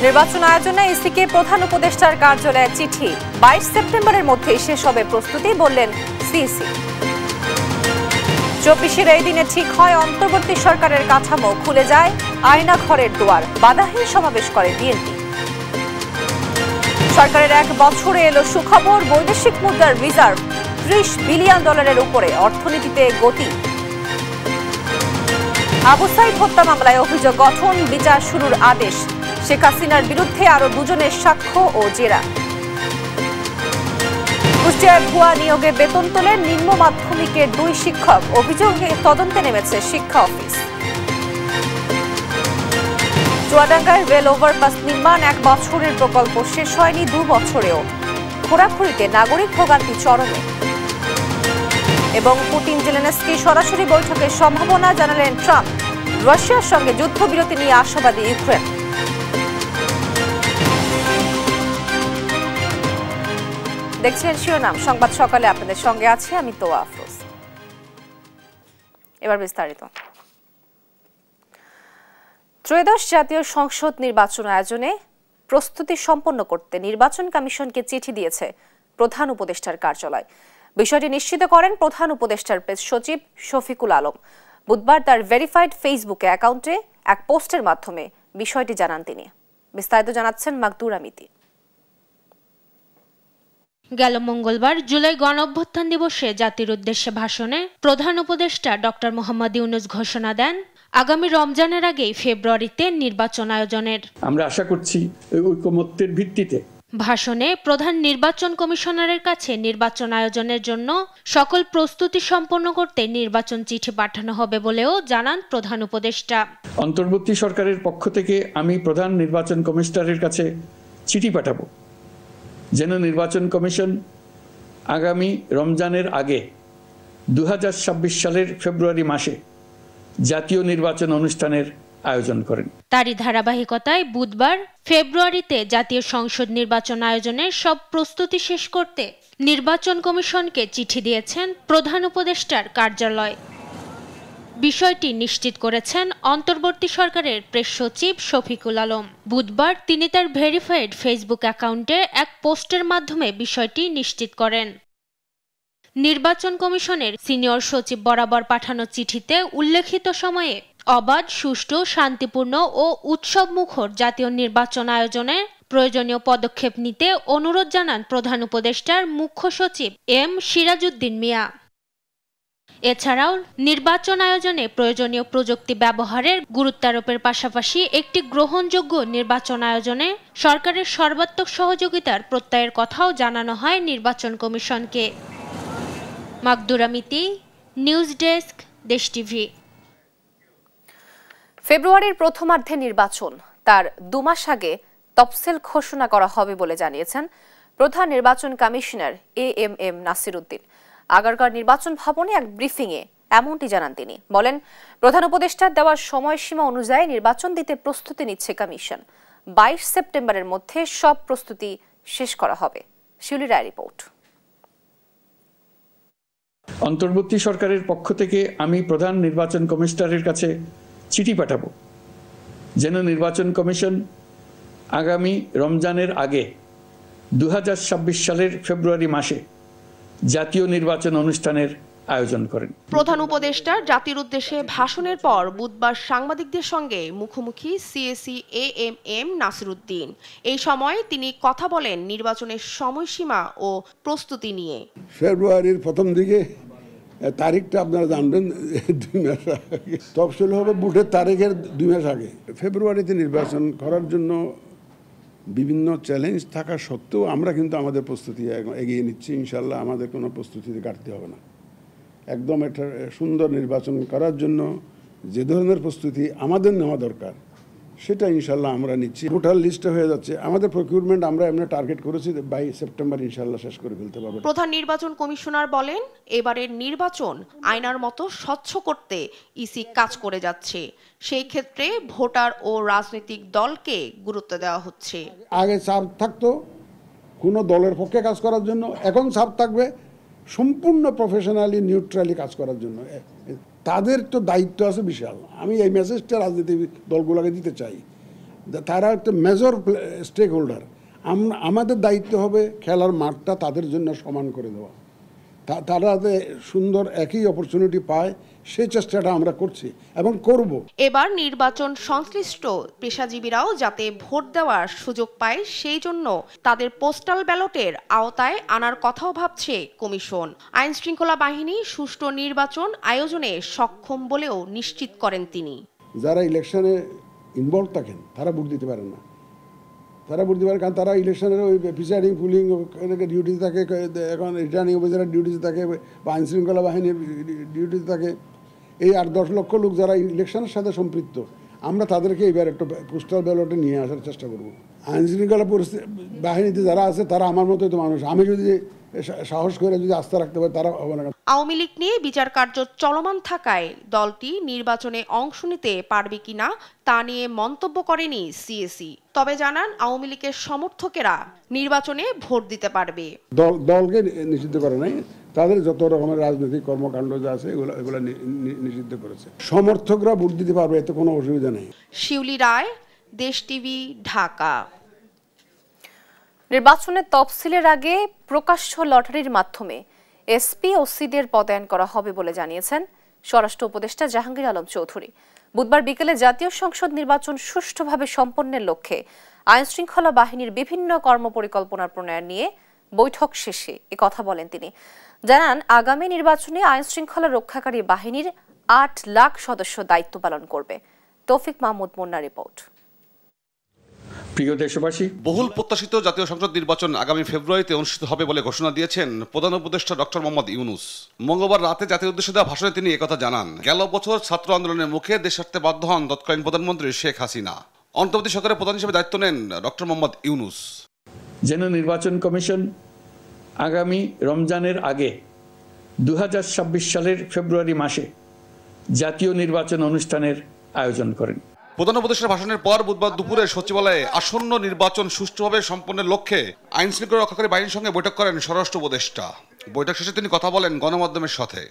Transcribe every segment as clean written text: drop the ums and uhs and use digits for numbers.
নির্বাচন আয়োজনে ইসিকে প্রধান উপদেষ্টার কার্যালয়ে চিঠি। 22 সেপ্টেম্বরের মধ্যে শেষ হবে প্রস্তুতি, বললেন সিইসি। 24-এর এই দিনে ঠিক হয় অন্তর্বর্তী সরকারের কাঠামো, খুলে যায় আয়না ঘরের দুয়ার। বাধাহীন সমাবেশ করে বিএনপি। সরকারের 1 বছরে এলো সুখবর, বৈদেশিক মুদ্রার রিজার্ভ $30 বিলিয়ন উপরে, অর্থনীতিতে গতি। আবু সাইদ হত্যা মামলায় অভিযোগ গঠন, বিচার শুরুর আদেশ। শেখ হাসিনার বিরুদ্ধে আরো 2 জনের সাক্ষ্য ও জেরা। কুষ্টিয়ায় ভুয়া নিয়োগে বেতন তোলেন নিম্ন মাধ্যমিকের 2 শিক্ষক, অভিযোগে তদন্তে নেমেছে শিক্ষা অফিস। চুয়াডাঙ্গায় রেল ওভারপাস নির্মাণ 1 বছরের প্রকল্প, শেষ হয়নি 2 বছরেও। খোরাখুরিতে নাগরিক ভোগান্তি চরমে। এবং পুতিন জেলেনস্কি সরাসরি বৈঠকের সম্ভাবনা জানালেন ট্রাম্প। রাশিয়ার সঙ্গে যুদ্ধবিরতি নিয়ে আশাবাদী ইউক্রেন। দেখছেন শিরোনাম সংবাদ সকালে, আপনাদের সঙ্গে আছি আমি তোয়া আফরোজ। এবার বিস্তারিত। ত্রয়োদশ জাতীয় সংসদ নির্বাচন আয়োজনে প্রস্তুতি সম্পন্ন করতে নির্বাচন কমিশনকে চিঠি দিয়েছে প্রধান উপদেষ্টার কার্যালয়। বিষয়টি নিশ্চিত করেন প্রধান উপদেষ্টার প্রেস সচিব শফিকুল আলম। বুধবার তার ভেরিফাইড ফেসবুক অ্যাকাউন্টে এক পোস্টের মাধ্যমে বিষয়টি জানান তিনি। বিস্তারিত জানাচ্ছেন মাকদুরা মিতি। গেল মঙ্গলবার জুলাই গণঅভ্যুত্থান দিবসে জাতির উদ্দেশ্যে ভাষণে প্রধান উপদেষ্টা ডক্টর মোহাম্মদ ইউনূস ঘোষণা দেন আগামী রমজানের আগেই ফেব্রুয়ারিতে নির্বাচন আয়োজনের। আমরা আশা করছি ঐকমত্যের ভিত্তিতে। ভাষণে প্রধান নির্বাচন কমিশনারের কাছে নির্বাচন আয়োজনের জন্য সকল প্রস্তুতি সম্পন্ন করতে নির্বাচন চিঠি পাঠানো হবে বলেও জানান প্রধান উপদেষ্টা। অন্তর্বর্তী সরকারের পক্ষ থেকে আমি প্রধান নির্বাচন কমিশনারের কাছে চিঠি পাঠাবো, যেন নির্বাচন কমিশন আগামী রমজানের আগে 2026 সালের ফেব্রুয়ারি মাসে জাতীয় নির্বাচন অনুষ্ঠানের আয়োজন করেন। তারই ধারাবাহিকতায় বুধবার ফেব্রুয়ারিতে জাতীয় সংসদ নির্বাচন আয়োজনের সব প্রস্তুতি শেষ করতে নির্বাচন কমিশনকে চিঠি দিয়েছেন প্রধান উপদেষ্টার কার্যালয়। বিষয়টি নিশ্চিত করেছেন অন্তর্বর্তী সরকারের প্রেস সচিব শফিকুল আলম। বুধবার তিনি তার ভেরিফাইড ফেসবুক অ্যাকাউন্টে এক পোস্টের মাধ্যমে বিষয়টি নিশ্চিত করেন। নির্বাচন কমিশনের সিনিয়র সচিব বরাবর পাঠানো চিঠিতে উল্লেখিত সময়ে অবাধ, সুষ্ঠু, শান্তিপূর্ণ ও উৎসবমুখর জাতীয় নির্বাচন আয়োজনে প্রয়োজনীয় পদক্ষেপ নিতে অনুরোধ জানান প্রধান উপদেষ্টার মুখ্য সচিব এম সিরাজউদ্দিন মিয়া। এছাড়াও নির্বাচন আয়োজনে প্রয়োজনীয় প্রযুক্তি ব্যবহারের গুরুত্বারোপের পাশাপাশি একটি গ্রহণযোগ্য নির্বাচন আয়োজনে সরকারের সর্বাত্মক সহযোগিতার প্রত্যয়ের কথাও জানানো হয় নির্বাচন কমিশনকে। মাকদুরা মিতি, নিউজ ডেস্ক, দেশ টিভি। ফেব্রুয়ারির প্রথমার্ধে নির্বাচন, তার 2 মাস আগে তফসিল ঘোষণা করা হবে বলে জানিয়েছেন প্রধান নির্বাচন কমিশনার এএমএম নাসির উদ্দিন। আগারগাঁও নির্বাচন ভবনে এক ব্রিফিংয়ে এমনটি জানান তিনি। বলেন, প্রধান উপদেষ্টার দেওয়ার সময়সীমা অনুযায়ী নির্বাচন দিতে প্রস্তুতি নিচ্ছে কমিশন। 22 সেপ্টেম্বরের মধ্যে সব প্রস্তুতি শেষ করা হবে। শিউলি রায় রিপোর্ট। অন্তর্বর্তী সরকারের পক্ষ থেকে আমি প্রধান নির্বাচন কমিশনারের কাছে চিঠি পাঠাবো, যেন নির্বাচন কমিশন আগামী রমজানের আগে 2026 সালের ফেব্রুয়ারি মাসে জাতীয় নির্বাচন অনুষ্ঠানের আয়োজন করেন। প্রধান উপদেষ্টার জাতির উদ্দেশ্যে ভাষণের পর বুধবার সাংবাদিকদের সঙ্গে মুখোমুখি সিএসি এএমএম নাসির উদ্দিন। এই সময় তিনি কথা বলেন নির্বাচনের সময়সীমা ও প্রস্তুতি নিয়ে। ফেব্রুয়ারির প্রথম দিকে তারিখটা আপনারা জানবেন 2 মাস আগে, তফসিল হবে বুথের তারিখের 2 মাস আগে। ফেব্রুয়ারিতে নির্বাচন করার জন্য বিভিন্ন চ্যালেঞ্জ থাকা সত্ত্বেও আমরা কিন্তু আমাদের প্রস্তুতি এগিয়ে নিচ্ছি। ইনশাল্লাহ আমাদের কোনো প্রস্তুতিতে ঘাটতি হবে না। একদম একটা সুন্দর নির্বাচন করার জন্য যে ধরনের প্রস্তুতি আমাদের নেওয়া দরকার সেটা ইনশাল্লাহ আমরা নিচ্ছি। ভোটার লিস্টে হয়ে যাচ্ছে আমাদের প্রকিউরমেন্ট, আমরা এমনি টার্গেট করেছি 22 সেপ্টেম্বর ইনশাল্লাহ শেষ করে ফেলতে পারবো। প্রধান নির্বাচন কমিশনার বলেন, এবারের নির্বাচন আয়নার মতো স্বচ্ছ করতে ইসি কাজ করে যাচ্ছে। সেই ক্ষেত্রে ভোটার ও রাজনৈতিক দলকে গুরুত্ব দেওয়া হচ্ছে। আগে চাপ থাকতো কোনো দলের পক্ষে কাজ করার জন্য, এখন চাপ থাকবে সম্পূর্ণ প্রফেশনালি নিউট্রালি কাজ করার জন্য। তাদের তো দায়িত্ব আছে বিশাল। আমি এই মেসেজটা রাজনীতি দলগুলোকে দিতে চাই, তারা একটা মেজর স্টেক হোল্ডার। আমাদের দায়িত্ব হবে খেলার মাঠটা তাদের জন্য সমান করে দেওয়া, তারা যাতে সুন্দর একই অপরচুনিটি পায় সেই চেষ্টাটা আমরা করছি এবং করব। এবার নির্বাচন সংশ্লিষ্ট পেশাজীবীরাও যাতে ভোট দেওয়ার সুযোগ পায় সেই জন্য তাদের পোস্টাল ব্যালটের আওতায় আনার কথাও ভাবছে কমিশন। আইন শৃঙ্খলা বাহিনী সুষ্ঠু নির্বাচন আয়োজনে সক্ষম বলেও নিশ্চিত করেন তিনি। যারা ইলেকশনে ইনভলভ থাকেন তারা ভোট দিতে পারেন না, তারা বুঝতে পারে, কারণ তারা ইলেকশনের ওই প্রিসাইডিং পুলিং ডিউটিতে থাকে, এখন রিটার্নিং অফিসারের ডিউটিতে থাকে বা আইনশৃঙ্খলা বাহিনীর ডিউটিতে থাকে। এই 8-10 লক্ষ লোক যারা ইলেকশনের সাথে সম্পৃক্ত, আমরা তাদেরকে এবার একটা পোস্টাল ব্যালটে নিয়ে আসার চেষ্টা করব। আইনশৃঙ্খলা বাহিনীতে যারা আছে তারা আমার মতোই তো মানুষ, আমি যদি সাহস করে যদি আস্থা রাখতে পারি তারা হবে না। আওয়ামী লীগ নিয়ে বিচার কার্য চলমান থাকায় দলটি নির্বাচনে অংশ নিতে পারবে কিনা তা নিয়ে মন্তব্য করেনি সিএসি। তবে জানান আওয়ামী লীগের সমর্থকেরা নির্বাচনে ভোট দিতে পারবে। দলকে নিষিদ্ধ করে নাই, তাদের যত রকমের রাজনৈতিক কর্মকাণ্ড যা আছে এগুলো নিষিদ্ধ করেছে। সমর্থকরা ভোট দিতে পারবে, এতে কোনো অসুবিধা নেই। শিউলি রায়, দেশ টিভি, ঢাকা। নির্বাচনের তফসিলের আগে প্রকাশ্য লটারির মাধ্যমে এসপি ও সিদের পদায়ন করা হবে বলে জানিয়েছেন স্বরাষ্ট্র উপদেষ্টা জাহাঙ্গীর আলম চৌধুরী। বুধবার বিকেলে জাতীয় সংসদ নির্বাচন সুষ্ঠুভাবে সম্পন্নের লক্ষ্যে আইনশৃঙ্খলা বাহিনীর বিভিন্ন কর্মপরিকল্পনা প্রণয়ন নিয়ে বৈঠক শেষে একথা বলেন তিনি। জানান, আগামী নির্বাচনে আইনশৃঙ্খলা রক্ষাকারী বাহিনীর 8 লাখ সদস্য দায়িত্ব পালন করবে। তৌফিক মাহমুদ মুন্না রিপোর্ট। প্রিয় দেশবাসী, বহুল প্রত্যাশিত জাতীয় সংসদ নির্বাচন আগামী ফেব্রুয়ারিতে অনুষ্ঠিত হবে বলে ঘোষণা দিয়েছেন প্রধান উপদেষ্টা ডক্টর মোহাম্মদ ইউনূস। মঙ্গলবার রাতে জাতীয় উদ্দেশ্যে দেওয়া ভাষণে তিনি একথা জানান। গেল বছর ছাত্র আন্দোলনের মুখে দেশ ছাড়তে বাধ্য হন তৎকালীন প্রধানমন্ত্রী শেখ হাসিনা। অন্তর্বর্তী সরকারের প্রধান হিসেবে দায়িত্ব নেন ডক্টর মোহাম্মদ ইউনূস। যেন নির্বাচন কমিশন আগামী রমজানের আগে 2026 সালের ফেব্রুয়ারি মাসে জাতীয় নির্বাচন অনুষ্ঠানের আয়োজন করেন। প্রধান উপদেষ্টার ভাষণের পর বুধবার দুপুরে সচিবালয়ে আসন্ন নির্বাচন সুষ্ঠুভাবে সম্পন্নের লক্ষ্যে আইন শৃঙ্খলা রক্ষাকারী বাহিনীর সঙ্গে বৈঠক করেন স্বরাষ্ট্র উপদেষ্টা। বৈঠক শেষে তিনি কথা বলেন গণমাধ্যমের সাথে।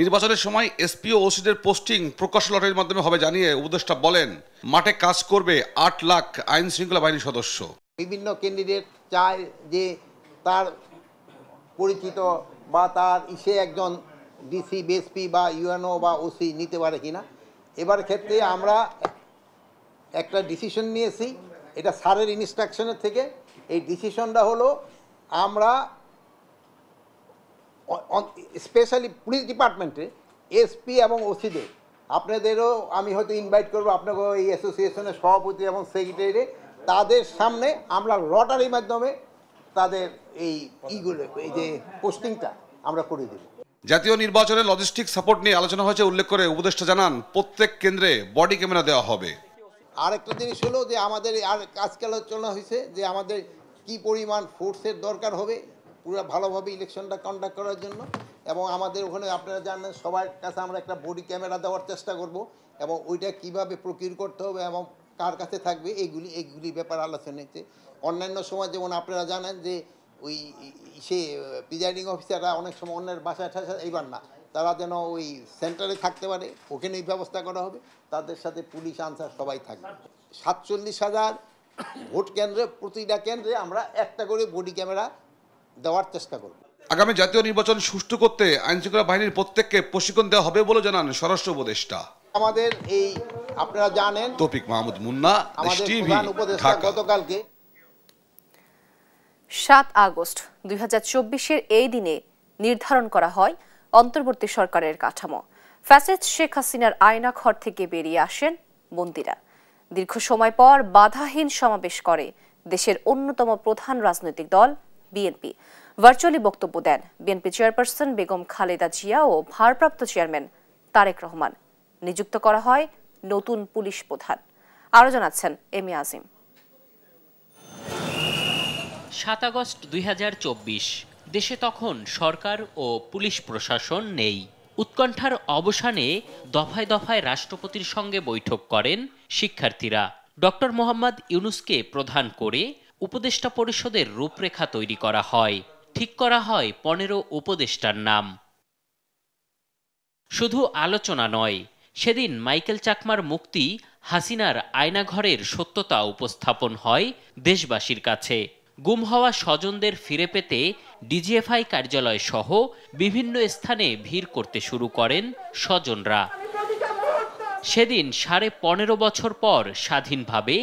নির্বাচনের সময় এসপি ও ওসিদের পোস্টিং প্রকাশ্য লটারির মাধ্যমে হবে জানিয়ে উপদেষ্টা বলেন, মাঠে কাজ করবে 8 লাখ আইন শৃঙ্খলা বাহিনীর সদস্য। বিভিন্ন ক্যান্ডিডেট চায় যে তার পরিচিত বা তার সে একজন ডিসি, বিএসপি বা ইউএনও বা ওসি নিতে পারে কিনা। এবার ক্ষেত্রে আমরা একটা ডিসিশন নিয়েছি, এটা স্যারের ইনস্ট্রাকশনের থেকে। এই ডিসিশনটা হলো আমরা স্পেশালি পুলিশ ডিপার্টমেন্টে এসপি এবং ওসিদের, আপনাদেরও আমি হয়তো ইনভাইট করবো, আপনাকে এই অ্যাসোসিয়েশনের সভাপতি এবং সেক্রেটারি, তাদের সামনে আমরা লটারির মাধ্যমে তাদের এই যে পোস্টিংটা আমরা করে দেব। জাতীয় নির্বাচনের লজিস্টিক সাপোর্ট নিয়ে আলোচনা হয়েছে উল্লেখ করে উপদেষ্টা জানান, প্রত্যেক কেন্দ্রে বডি ক্যামেরা দেওয়া হবে। আরেকটা জিনিস হলো যে আমাদের আর আজকে আলোচনা হয়েছে যে আমাদের কি পরিমাণ ফোর্সের দরকার হবে পুরো ভালোভাবে ইলেকশনটা কন্ডাক্ট করার জন্য। এবং আমাদের ওখানে আপনারা জানেন সবার কাছে আমরা একটা বডি ক্যামেরা দেওয়ার চেষ্টা করব, এবং ওইটা কিভাবে প্রকিউর করতে হবে এবং কার কাছে থাকবে এইগুলি ব্যাপার আলোচনা হয়েছে। অন্যান্য সময় যেমন আপনারা জানেন যে ওই সে প্রিজাইডিং অফিসাররা অনেক সময় অন্যের বাসায় এইবার না, তারা যেন ওই সেন্টারে থাকতে পারে, ওখানেই ব্যবস্থা করা হবে। তাদের সাথে পুলিশ আনসার সবাই থাকবে। 47,000 ভোট কেন্দ্রে, প্রতিটা কেন্দ্রে আমরা একটা করে বডি ক্যামেরা দেওয়ার চেষ্টা করব। আগামী জাতীয় নির্বাচন সুষ্ঠু করতে আইনশৃঙ্খলা বাহিনীর প্রত্যেককে প্রশিক্ষণ দেওয়া হবে বলে জানান স্বরাষ্ট্র উপদেষ্টা। আমাদের এই আপনারা জানেন তৌফিক মাহমুদ মুন্না, আমাদের টিভি, প্রধান উপদেষ্টা গতকালকে 7 আগস্ট 2024-এর এই দিনে নির্ধারণ করা হয় অন্তর্বর্তী সরকারের কাঠামো। ফ্যাসিস্ট শেখ হাসিনার আয়নাঘর থেকে বেরিয়ে আসেন বন্দীরা। দীর্ঘ সময় পর বাধাহীন সমাবেশ করে দেশের অন্যতম প্রধান রাজনৈতিক দল বিএনপি। ভার্চুয়ালি বক্তব্য দেন বিএনপি চেয়ারপারসন বেগম খালেদা জিয়া ও ভারপ্রাপ্ত চেয়ারম্যান তারেক রহমান। নিযুক্ত করা হয় নতুন পুলিশ প্রধান। আরও জানাচ্ছেন এমি আজিম। 7 আগস্ট 2024, দেশে তখন সরকার ও পুলিশ প্রশাসন নেই। উৎকণ্ঠার অবসানে দফায় দফায় রাষ্ট্রপতির সঙ্গে বৈঠক করেন শিক্ষার্থীরা। ডক্টর মোহাম্মদ ইউনূসকে প্রধান করে উপদেষ্টা পরিষদের রূপরেখা তৈরি করা হয়। ঠিক করা হয় 15 উপদেষ্টার নাম। শুধু আলোচনা নয়, সেদিন মাইকেল চাকমার মুক্তি হাসিনার আয়নাঘরের সত্যতা উপস্থাপন হয় দেশবাসীর কাছে। গুম হওয়া স্বজনদের ফিরে পেতে ডিজিএফআই কার্যালয় সহ বিভিন্ন স্থানে ভিড় করতে শুরু করেন স্বজনরা। সেদিন 15.5 বছর পর স্বাধীনভাবে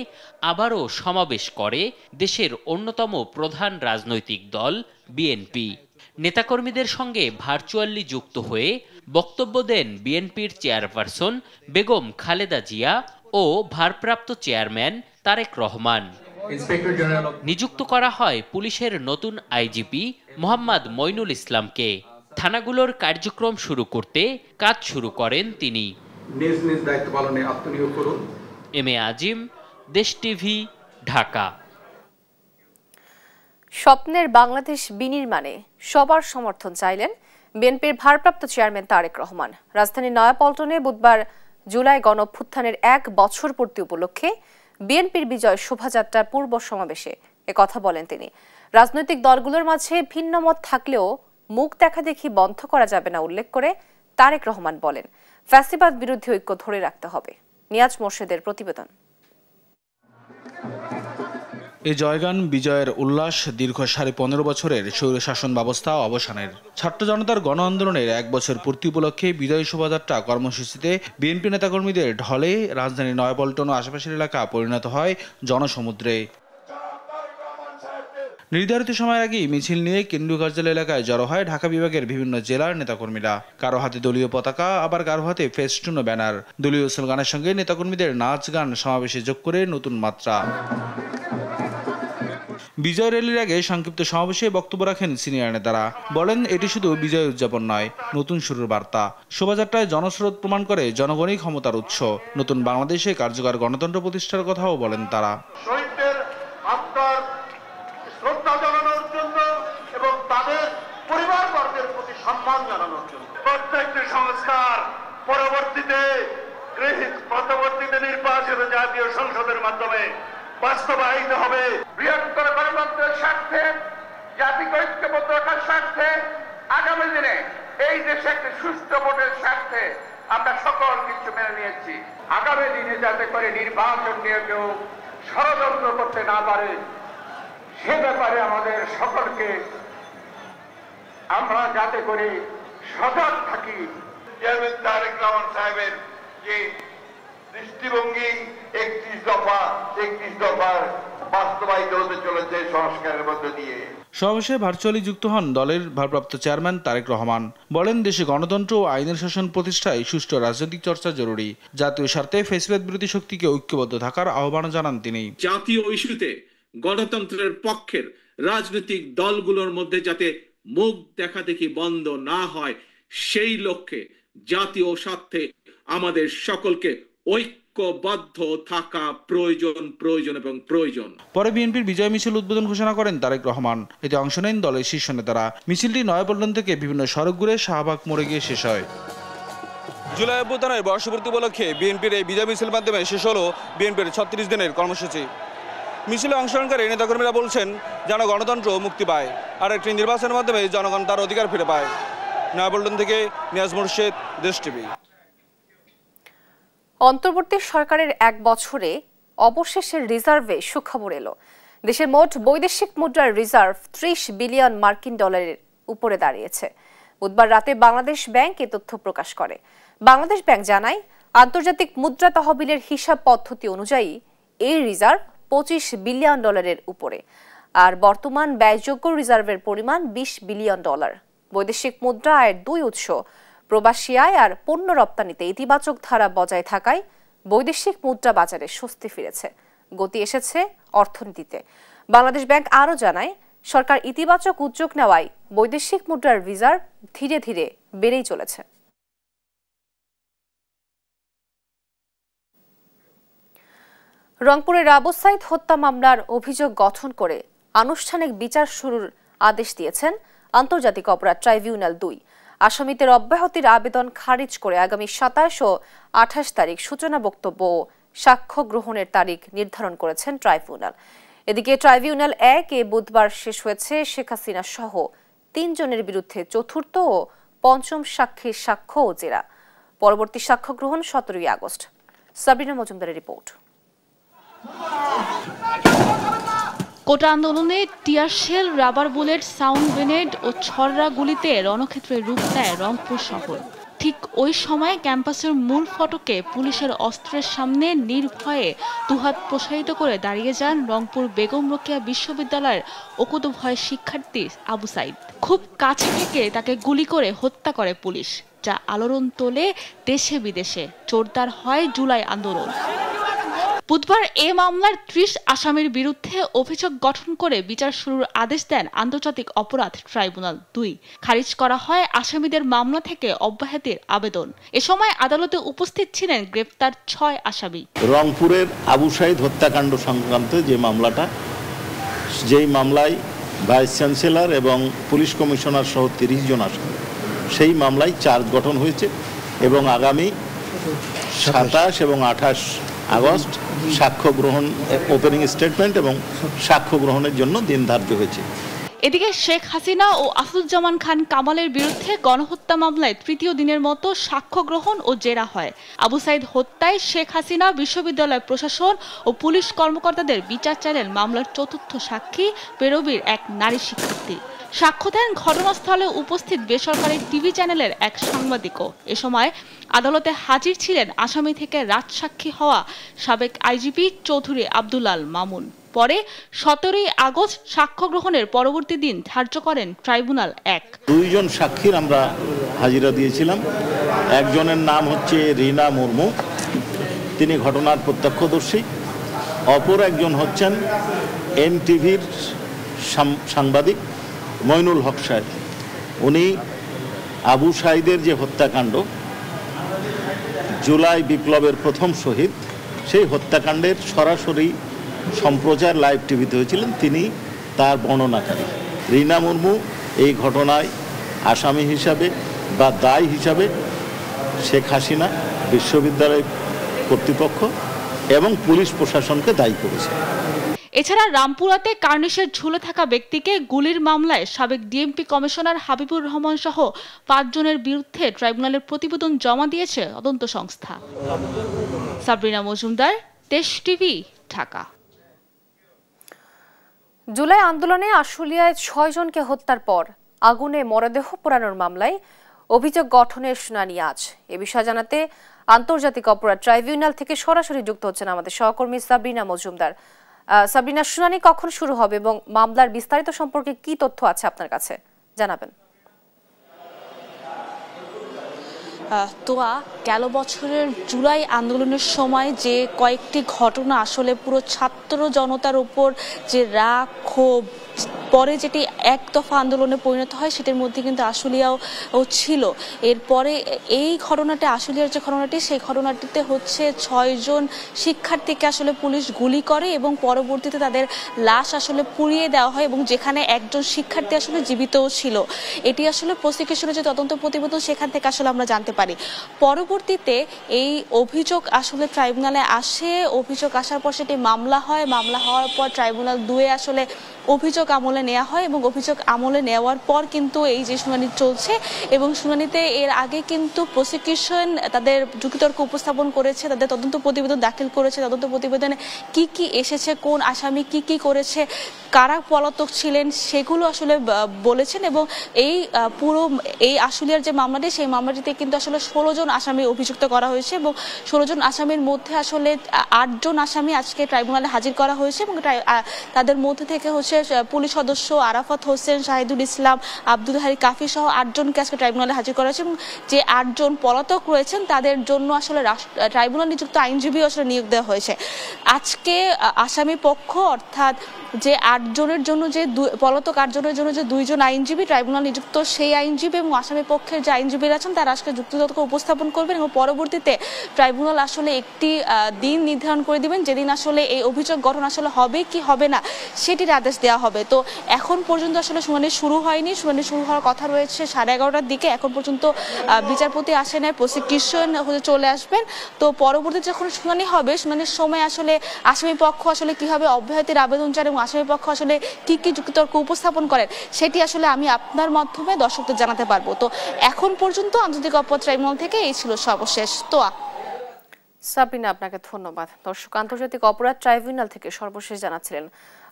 আবারও সমাবেশ করে দেশের অন্যতম প্রধান রাজনৈতিক দল বিএনপি। নেতাকর্মীদের সঙ্গে ভার্চুয়ালি যুক্ত হয়ে বক্তব্য দেন বিএনপির চেয়ারপারসন বেগম খালেদা জিয়া ও ভারপ্রাপ্ত চেয়ারম্যান তারেক রহমান। নিযুক্ত করা হয় পুলিশের নতুন আইজিপি মোহাম্মদ মইনুল ইসলামকে। থানাগুলোর কার্যক্রম শুরু করতে কাজ শুরু করেন তিনি। নিজ নিজ দায়িত্ব পালনে আত্মনিয়োগ করুন। এম এ আজিম, দেশ টিভি, ঢাকা। স্বপ্নের বাংলাদেশ বিনির্মাণে সবার সমর্থন চাইলেন বিএনপির ভারপ্রাপ্ত চেয়ারম্যান তারেক রহমান। রাজধানীর নয়াপল্টনে বুধবার জুলাই গণঅভ্যুত্থানের 1 বছর পূর্তি উপলক্ষে বিএনপির বিজয় শোভাযাত্রার পূর্ব সমাবেশে একথা বলেন তিনি। রাজনৈতিক দলগুলোর মাঝে ভিন্ন মত থাকলেও মুখ দেখাদেখি বন্ধ করা যাবে না উল্লেখ করে তারেক রহমান বলেন, ফ্যাসিবাদ বিরোধী ঐক্য ধরে রাখতে হবে। নিয়াজ মোর্শেদের প্রতিবেদন। এই জয়গান বিজয়ের উল্লাস দীর্ঘ 15.5 বছরের স্বৈরশাসন ব্যবস্থা অবসানের। ছাত্র জনতার গণ আন্দোলনের 1 বছর পূর্তি উপলক্ষে বিজয় শোভাযাত্রা কর্মসূচিতে বিএনপি নেতাকর্মীদের ঢলে রাজধানীর নয়াপল্টন ও আশেপাশের এলাকা পরিণত হয় জনসমুদ্রে। নির্ধারিত সময়ের আগেই মিছিল নিয়ে কেন্দ্রীয় কার্যালয় এলাকায় জড়ো হয় ঢাকা বিভাগের বিভিন্ন জেলার নেতাকর্মীরা। কারো হাতে দলীয় পতাকা, আবার কারো হাতে ফেস্টুন ও ব্যানার। দলীয় স্লোগানের সঙ্গে নেতাকর্মীদের নাচ গান সমাবেশে যোগ করে নতুন মাত্রা। বিজয় র্যালির আগে সংক্ষিপ্ত সমাবেশে বক্তব্য রাখেন সিনিয়র নেতারা। বলেন, এটি শুধু বিজয় উদযাপন নয়, নতুন শুরুর বার্তা। শোভাযাত্রায় জনস্রোত প্রমাণ করে জনগণই ক্ষমতার উৎস। নতুন বাংলাদেশে কার্যকর গণতন্ত্র প্রতিষ্ঠার কথাও বলেন তারা। শ্রদ্ধা জানানোর জন্য এবং তাদের পরিবারবর্গের প্রতি সম্মান জানানোর জন্য প্রত্যেকটি সংস্কার পরবর্তীতে নির্বাচিত জাতীয় সংসদের মাধ্যমে বাস্তবায়িত হবে। বৃহত্তর গণতন্ত্রের স্বার্থে, জাতিকে ঐক্যবদ্ধ রাখার স্বার্থে, আগামী দিনে এই দেশে একটি সুষ্ঠু ভোটের স্বার্থে আমরা সকল কিছু মেনে নিয়েছি। আগামী দিনে যাতে করে নির্বাচন নিয়ে কেউ ষড়যন্ত্র করতে না পারে, সে ব্যাপারে আমাদের সকলকে আমরা যাতে করে সজাগ থাকি। চেয়ারম্যান তারেক রহমান সাহেবের যে দৃষ্টিভঙ্গি 31 দফার বাস্তবায়িত হতে চলেছে সংস্কারের মধ্য দিয়ে। সমাবেশে ভার্চুয়ালি যুক্ত হন দলের ভারপ্রাপ্ত চেয়ারম্যান তারেক রহমান। বলেন, দেশে গণতন্ত্র ও আইনের শাসন প্রতিষ্ঠায় সুষ্ঠু রাজনৈতিক চর্চা জরুরি। জাতীয় স্বার্থে ফ্যাসিবাদ বিরোধী শক্তিকে ঐক্যবদ্ধ থাকার আহ্বান জানান তিনি। জাতীয় ইস্যুতে গণতন্ত্রের পক্ষের রাজনৈতিক দলগুলোর মধ্যে যাতে মুখ দেখাদেখি বন্ধ না হয়, সেই লক্ষ্যে জাতীয় স্বার্থে আমাদের সকলকে ঐক্যবদ্ধ থাকা প্রয়োজন। পরে বিএনপির বিজয় মিছিল উদ্বোধন ঘোষণা করেন তারেক রহমান। এতে অংশ নেন দলের শীর্ষ নেতারা। মিছিলটি নয়াপল্টন থেকে বিভিন্ন সড়ক ঘুরে শাহবাগ মোড়ে গিয়ে শেষ হয়। জুলাই অভ্যুত্থানের বর্ষপূর্তি উপলক্ষে বিএনপির এই বিজয় মিছিল মাধ্যমে শেষ হলো বিএনপির 36 দিনের কর্মসূচি। মিছিলে অংশগ্রহণকারী নেতাকর্মীরা বলছেন, যেন গণতন্ত্র মুক্তি পায় আর একটি নির্বাচনের মাধ্যমে জনগণ তার অধিকার ফিরে পায়। নয়াপল্টন থেকে নিয়াজ মোর্শেদ, দেশ টিভি। অন্তর্বর্তী সরকারের 1 বছরে অবশেষে রিজার্ভে সুখবর এলো। দেশের মোট বৈদেশিক মুদ্রার রিজার্ভ 30 বিলিয়ন মার্কিন ডলারের উপরে দাঁড়িয়েছে। বুধবার রাতে বাংলাদেশ ব্যাংক এ তথ্য প্রকাশ করে। বাংলাদেশ ব্যাংক জানায়, আন্তর্জাতিক মুদ্রা তহবিলের হিসাব পদ্ধতি অনুযায়ী এই রিজার্ভ 25 বিলিয়ন ডলারের উপরে। আর বর্তমান ব্যয়যোগ্য রিজার্ভের পরিমাণ 20 বিলিয়ন ডলার। বৈদেশিক মুদ্রা আয়ের 2 উৎস, প্রবাসী আয় আর পণ্য রপ্তানিতে ইতিবাচক ধারা বজায় থাকায় বৈদেশিক মুদ্রা বাজারে স্বস্তি ফিরেছে, গতি এসেছে অর্থনীতিতে। বাংলাদেশ ব্যাংক আরও জানায়, সরকার ইতিবাচক উদ্যোগ নেওয়ায় বৈদেশিক মুদ্রার রিজার্ভ ধীরে ধীরে বেড়েই চলেছে। রংপুরের আবু সাইদ হত্যা মামলার অভিযোগ গঠন করে আনুষ্ঠানিক বিচার শুরুর আদেশ দিয়েছেন আন্তর্জাতিক অপরাধ ট্রাইব্যুনাল 2। আসামিদের অব্যাহতির আবেদন খারিজ করে আগামী 27 ও 28 তারিখ সূচনা বক্তব্য ও সাক্ষ্য গ্রহণের তারিখ নির্ধারণ করেছেন ট্রাইব্যুনাল। এদিকে ট্রাইব্যুনাল 1 এ বুধবার শেষ হয়েছে শেখ হাসিনা সহ 3 জনের বিরুদ্ধে চতুর্থ ও পঞ্চম সাক্ষীর সাক্ষ্য ও জেরা। পরবর্তী সাক্ষ্য গ্রহণ 17 আগস্ট। সাবরিনা মজুমদারের রিপোর্ট। কোটা আন্দোলনে tear shell, rubber bullet, sound grenade ও ছররা গুলিতে রণক্ষেত্রে রূপ দেয় রংপুর শহর। ঠিক ওই সময় ক্যাম্পাসের মূল ফটকে পুলিশের অস্ত্রের সামনে নির্ভয়ে দুহাত প্রসারিত করে দাঁড়িয়ে যান রংপুর বেগম রোকেয়া বিশ্ববিদ্যালয়ের অকুতোভয় শিক্ষার্থী আবু সাইদ। খুব কাছে থেকে তাকে গুলি করে হত্যা করে পুলিশ, যা আলোড়ন তোলে দেশে বিদেশে। জোরদার হয় জুলাই আন্দোলন। বুধবার এ মামলার 30 আসামির বিরুদ্ধে অভিযোগ গঠন করে বিচার শুরুর আদেশ দেন আন্তর্জাতিক অপরাধ ট্রাইব্যুনাল 2। খারিজ করা হয় আসামিদের মামলা থেকে অব্যাহতির আবেদন। এ সময় আদালতে উপস্থিত ছিলেন গ্রেফতার 6 আসামি। রংপুরের আবু সাইদ হত্যাকাণ্ড সংক্রান্ত যেই মামলায় ভাইস চ্যান্সেলর এবং পুলিশ কমিশনার সহ 30 জন আসামি, সেই মামলায় চার্জ গঠন হয়েছে এবং আগামী 27 এবং 28 আগস্ট সাক্ষ্য গ্রহণ, ওপেনিং স্টেটমেন্ট এবং সাক্ষ্য গ্রহণের জন্য দিন ধার্য হয়েছে। এদিকে শেখ হাসিনা ও আসাদুজ্জামান খান কামালের বিরুদ্ধে গণহত্যা মামলায় তৃতীয় দিনের মতো সাক্ষ্য গ্রহণ ও জেরা হয়। আবু সাইদ হত্যায় শেখ হাসিনা, বিশ্ববিদ্যালয় প্রশাসন ও পুলিশ কর্মকর্তাদের বিচার চাইলেন মামলার চতুর্থ সাক্ষী বেরোবির এক নারী শিক্ষার্থী। সাক্ষ্য দেন ঘটনাস্থলে উপস্থিত বেসরকারি টিভি চ্যানেলের এক সাংবাদিকও। এ সময় আদালতে হাজির ছিলেন আসামি থেকে রাজসাক্ষী হওয়া সাবেক আইজিপি চৌধুরী আব্দুলাল মামুন। পরে 17 আগস্ট সাক্ষ্য গ্রহণের পরবর্তী দিন ধার্য করেন ট্রাইব্যুনাল 1। 2 জন সাক্ষীর আমরা হাজিরা দিয়েছিলাম। একজনের নাম হচ্ছে রিনা মুর্মু, তিনি ঘটনার প্রত্যক্ষদর্শী। অপর একজন হচ্ছেন এনটিভির সাংবাদিক মইনুল হক সাহেব। উনি আবু সাইদের যে হত্যাকাণ্ড, জুলাই বিপ্লবের প্রথম শহীদ, সেই হত্যাকাণ্ডের সরাসরি সম্প্রচার লাইভ টিভিতে হয়েছিলেন, তিনি তার বর্ণনাকারী। রিনা মুর্মু এই ঘটনায় আসামি হিসাবে বা দায়ী হিসাবে শেখ হাসিনা, বিশ্ববিদ্যালয় কর্তৃপক্ষ এবং পুলিশ প্রশাসনকে দায়ী করেছে। এছাড়া রামপুরাতে কার্নিশের ঝুলে থাকা ব্যক্তিকে গুলির মামলায় সাবেক ডিএমপি কমিশনার হাবিবুর রহমান সহ 5 জনের বিরুদ্ধে ট্রাইব্যুনালের প্রতিবেদন জমা দিয়েছে তদন্ত সংস্থা। সাবরিনা মজুমদার, দেশ টিভি, ঢাকা। জুলাই আন্দোলনে আশুলিয়ায় 6 জনকে হত্যার পর আগুনে মরদেহ পোড়ানোর মামলায় অভিযোগ গঠনের শুনানি আজ। এ বিষয়ে জানাতে আন্তর্জাতিক অপরাধ ট্রাইব্যুনাল থেকে সরাসরি যুক্ত হচ্ছেন আমাদের সহকর্মী সাবরিনা মজুমদার। সাবরিনা, শুনানি কখন শুরু হবে এবং মামলার বিস্তারিত সম্পর্কে কি তথ্য আছে আপনার কাছে জানাবেন? তোয়া, গেল বছরের জুলাই আন্দোলনের সময় যে কয়েকটি ঘটনা আসলে পুরো ছাত্র জনতার উপর যে রাগ, ক্ষোভ, পরে যেটি এক দফা আন্দোলনে পরিণত হয়, সেটির মধ্যে কিন্তু আশুলিয়াও ছিল। এরপরে এই ঘটনাটা, আশুলিয়ার যে ঘটনাটি, সেই ঘটনাটিতে হচ্ছে 6 জন শিক্ষার্থীকে আসলে পুলিশ গুলি করে এবং পরবর্তীতে তাদের লাশ আসলে পুড়িয়ে দেওয়া হয় এবং যেখানে একজন শিক্ষার্থী আসলে জীবিতও ছিল। এটি আসলে প্রসিকিউশনের যে তদন্ত প্রতিবেদন, সেখান থেকে আসলে আমরা জানতে পারি। পরবর্তীতে এই অভিযোগ আসলে ট্রাইব্যুনালে আসে। অভিযোগ আসার পর সেটি মামলা হয়। মামলা হওয়ার পর ট্রাইব্যুনাল 2 আসলে অভিযোগ আমলে নেওয়া হয় এবং অভিযোগ আমলে নেওয়ার পর কিন্তু এই যে শুনানি চলছে এবং শুনানিতে এর আগে কিন্তু প্রসিকিউশন তাদের যুক্তিতর্ক উপস্থাপন করেছে, তাদের তদন্ত প্রতিবেদন দাখিল করেছে। তদন্ত প্রতিবেদনে কি কি এসেছে, কোন আসামি কি কি করেছে, কারা পলাতক ছিলেন, সেগুলো আসলে বলেছেন এবং এই পুরো এই আশুলিয়ার যে মামলাটি, সেই মামলাটিতে কিন্তু আসলে 16 জন আসামি অভিযুক্ত করা হয়েছে এবং 16 জন আসামির মধ্যে আসলে 8 জন আসামি আজকে ট্রাইব্যুনালে হাজির করা হয়েছে এবং তাদের মধ্যে থেকে হচ্ছে পুলিশ সদস্য আরাফাত হোসেন, শাহিদুল ইসলাম, আব্দুল হারি কাফি সহ 8 জনকে আজকে ট্রাইব্যুনালে হাজির করা হয়েছে এবং যে 8 জন পলাতক রয়েছেন তাদের জন্য আসলে ট্রাইব্যুনাল নিযুক্ত আইনজীবী আসলে নিয়োগ দেওয়া হয়েছে। আজকে আসামি পক্ষ অর্থাৎ যে 8 জনের জন্য যে পলাতক 8 জনের জন্য যে 2 জন আইনজীবী ট্রাইব্যুনাল নিযুক্ত, সেই আইনজীবী এবং আসামি পক্ষের যে আইনজীবীরা আছেন তারা আজকে যুক্তিতর্ক উপস্থাপন করবেন এবং পরবর্তীতে ট্রাইব্যুনাল আসলে একটি দিন নির্ধারণ করে দিবেন যেদিন আসলে এই অভিযোগ গঠন আসলে হবে কি হবে না সেটির আদেশ দেওয়া হবে। তো এখন পর্যন্ত পর্যন্ত আসলে শুনানি শুরু হয়নি। শুনানি শুরু হওয়ার কথা রয়েছে 11:30টার দিকে। এখন পর্যন্ত বিচারপতি আসে নাই, প্রসিকিউশন চলে আসবেন। তো পরবর্তী যখন শুনানি হবে, শুনানির সময় আসলে আসামি পক্ষ আসলে কিভাবে অব্যাহতির আবেদন জানায় এবং আসামি পক্ষ আসলে কি কি যুক্তিতর্ক উপস্থাপন করেন সেটি আসলে আমি আপনার মাধ্যমে দর্শকদের জানাতে পারবো। তো এখন পর্যন্ত আন্তর্জাতিক অপরাধ ট্রাইব্যুনাল থেকে এই ছিল সর্বশেষ। তোয়া সাবিনা, আপনাকে ধন্যবাদ। দর্শক, আন্তর্জাতিক অপরাধ ট্রাইব্যুনাল থেকে সর্বশেষ জানাচ্ছিলেন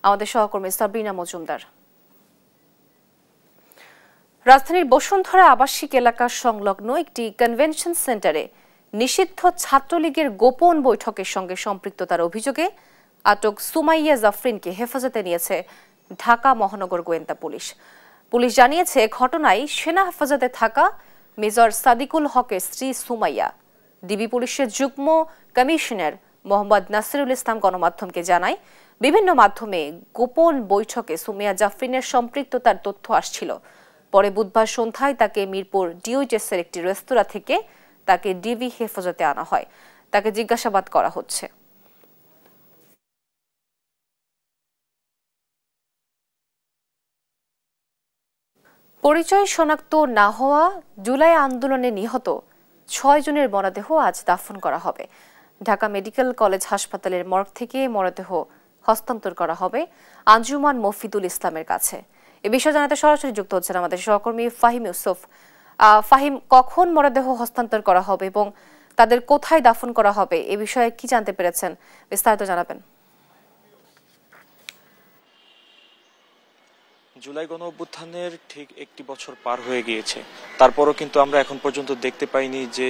আমাদের সহকর্মী সাবিনা মজুমদার। রাজধানীর বসুন্ধরা আবাসিক এলাকা সংলগ্ন একটি কনভেনশন সেন্টারে নিষিদ্ধ ছাত্রলীগের গোপন বৈঠকের সঙ্গে সম্পৃক্ততার অভিযোগে আটক সুমাইয়া জাফরিনকে হেফাজতে নিয়েছে ঢাকা মহানগর গোয়েন্দা পুলিশ। পুলিশ জানিয়েছে, ঘটনায় সেনা হেফাজতে থাকা মেজর সাদিকুল হকের স্ত্রী সুমাইয়া ডিবি পুলিশের যুগ্ম কমিশনার মোহাম্মদ নাসিরুল ইসলাম গণমাধ্যমকে জানায়, বিভিন্ন মাধ্যমে গোপন বৈঠকে সুমাইয়া জাফরিনের সম্পৃক্ততার তথ্য আসছিল। পরে বুধবার সন্ধ্যায় তাকে মিরপুর ডিওইচএসের একটি রেস্তোরাঁ থেকে তাকে ডিবি হেফাজতে আনা হয়। তাকে জিজ্ঞাসাবাদ করা হচ্ছে। পরিচয় শনাক্ত না হওয়া জুলাই আন্দোলনে নিহত 6 জনের মরদেহ আজ দাফন করা হবে। ঢাকা মেডিকেল কলেজ হাসপাতালের মর্গ থেকে মরদেহ হস্তান্তর করা হবে আঞ্জুমান মফিদুল ইসলামের কাছে। এ বিষয়ে জানাতে সরাসরি যুক্ত হচ্ছেন আমাদের সহকর্মী ফাহিম ইউসুফ। ফাহিম, কখন মরদেহ হস্তান্তর করা হবে এবং তাদের কোথায় দাফন করা হবে এ বিষয়ে কি জানতে পেরেছেন, বিস্তারিত জানাবেন। জুলাই গণ অভ্যুত্থানের ঠিক 1 বছর পার হয়ে গিয়েছে, তারপরও কিন্তু আমরা এখন পর্যন্ত দেখতে পাইনি যে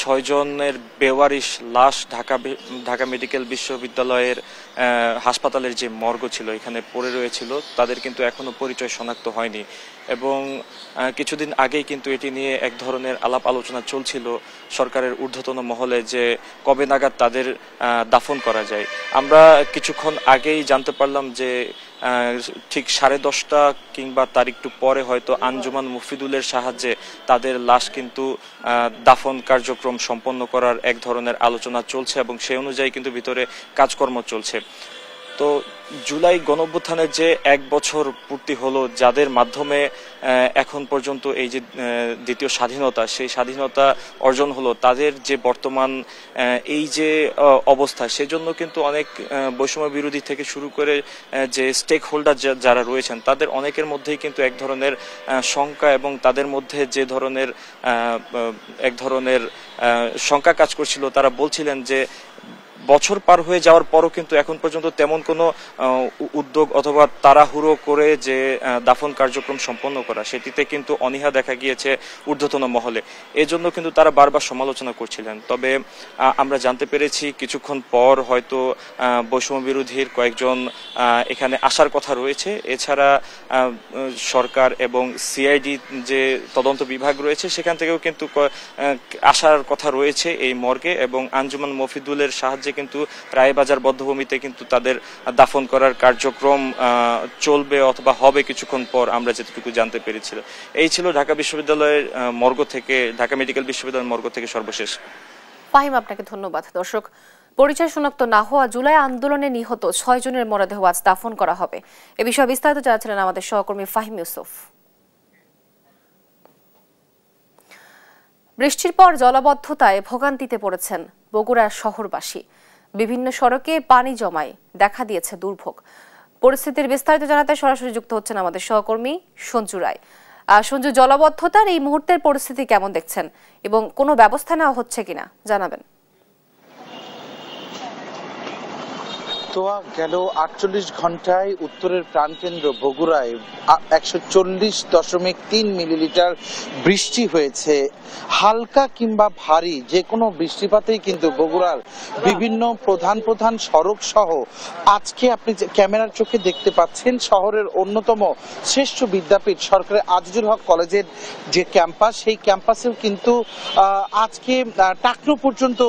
6 জনের বেওয়ারিশ লাশ ঢাকা মেডিকেল বিশ্ববিদ্যালয়ের হাসপাতালের যে মর্গ ছিল এখানে পড়ে রয়েছিল, তাদের কিন্তু এখনো পরিচয় শনাক্ত হয়নি। এবং কিছুদিন আগেই কিন্তু এটি নিয়ে এক ধরনের আলাপ আলোচনা চলছিল সরকারের ঊর্ধ্বতন মহলে যে কবে নাগাদ তাদের দাফন করা যায়। আমরা কিছুক্ষণ আগেই জানতে পারলাম যে ঠিক 10:30 কিংবা তার একটু পরে হয়তো আঞ্জুমান মুফিদুলের সাহায্যে তাদের লাশ কিন্তু দাফন কার্যক্রম সম্পন্ন করার এক ধরনের আলোচনা চলছে এবং সেই অনুযায়ী কিন্তু ভিতরে কাজকর্ম চলছে। তো জুলাই গণঅভ্যুত্থানের যে 1 বছর পূর্তি হলো, যাদের মাধ্যমে এখন পর্যন্ত এই যে দ্বিতীয় স্বাধীনতা, সেই স্বাধীনতা অর্জন হলো, তাদের যে বর্তমান এই যে অবস্থা, সেজন্য কিন্তু অনেক বৈষম্য বিরোধী থেকে শুরু করে যে স্টেক হোল্ডার যারা রয়েছেন তাদের অনেকের মধ্যেই কিন্তু এক ধরনের শঙ্কা এবং তাদের মধ্যে যে ধরনের এক ধরনের শঙ্কা কাজ করছিল। তারা বলছিলেন যে বছর পার হয়ে যাওয়ার পরও কিন্তু এখন পর্যন্ত তেমন কোনো উদ্যোগ অথবা তাড়াহুড়ো করে যে দাফন কার্যক্রম সম্পন্ন করা, সেটিতে কিন্তু অনীহা দেখা গিয়েছে ঊর্ধ্বতন মহলে। এজন্য কিন্তু তারা বারবার সমালোচনা করছিলেন। তবে আমরা জানতে পেরেছি কিছুক্ষণ পর হয়তো বৈষম্য বিরোধীর কয়েকজন এখানে আসার কথা রয়েছে। এছাড়া সরকার এবং সিআইডি যে তদন্ত বিভাগ রয়েছে সেখান থেকেও কিন্তু আসার কথা রয়েছে এই মর্গে, এবং আঞ্জুমান মফিদুলের সাহায্যে কিন্তু রায়বাজার বধ্যভূমিতে কিন্তু তাদের দাফন করার কার্যক্রম চলবে অথবা হবে কিছুক্ষণ পর, আমরা যেটুকু জানতে পেরেছিলাম। এই ছিল ঢাকা বিশ্ববিদ্যালয়ের মর্গ থেকে, ঢাকা মেডিকেল বিশ্ববিদ্যালয়ের মর্গ থেকে সর্বশেষ। ফাহিম, আপনাকে ধন্যবাদ। দর্শক, পরিচয় শনাক্ত না হওয়া জুলাই আন্দোলনে নিহত 6 জনের মরদেহ আজ দাফন করা হবে। এ বিষয়ে বিস্তারিত জানাচ্ছিলেন আমাদের সহকর্মী ফাহিম ইউসুফ। বৃষ্টির পর জলাবদ্ধতায় ভোগান্তিতে পড়েছেন বগুড়ার শহরবাসী। বিভিন্ন সড়কে পানি জমায় দেখা দিয়েছে দুর্ভোগ। পরিস্থিতির বিস্তারিত জানাতে সরাসরি যুক্ত হচ্ছেন আমাদের সহকর্মী সঞ্জু রায়। সঞ্জু, জলাবদ্ধতার এই মুহূর্তের পরিস্থিতি কেমন দেখছেন এবং কোনো ব্যবস্থা নেওয়া হচ্ছে কিনা জানাবেন। তো গেল 48 ঘন্টায় উত্তরের প্রাণকেন্দ্র বগুড়ায় 140.3 মিলিলিটার বৃষ্টি হয়েছে। হালকা কিংবা ভারী যে কোনো বৃষ্টিপাতেই কিন্তু বগুড়ার বিভিন্ন প্রধান সড়ক সহ আজকে আপনি ক্যামেরার চোখে দেখতে পাচ্ছেন শহরের অন্যতম শ্রেষ্ঠ বিদ্যাপীঠ সরকারি আজিজুল হক কলেজের যে ক্যাম্পাস, সেই ক্যাম্পাসেও কিন্তু আজকে টাকনো পর্যন্ত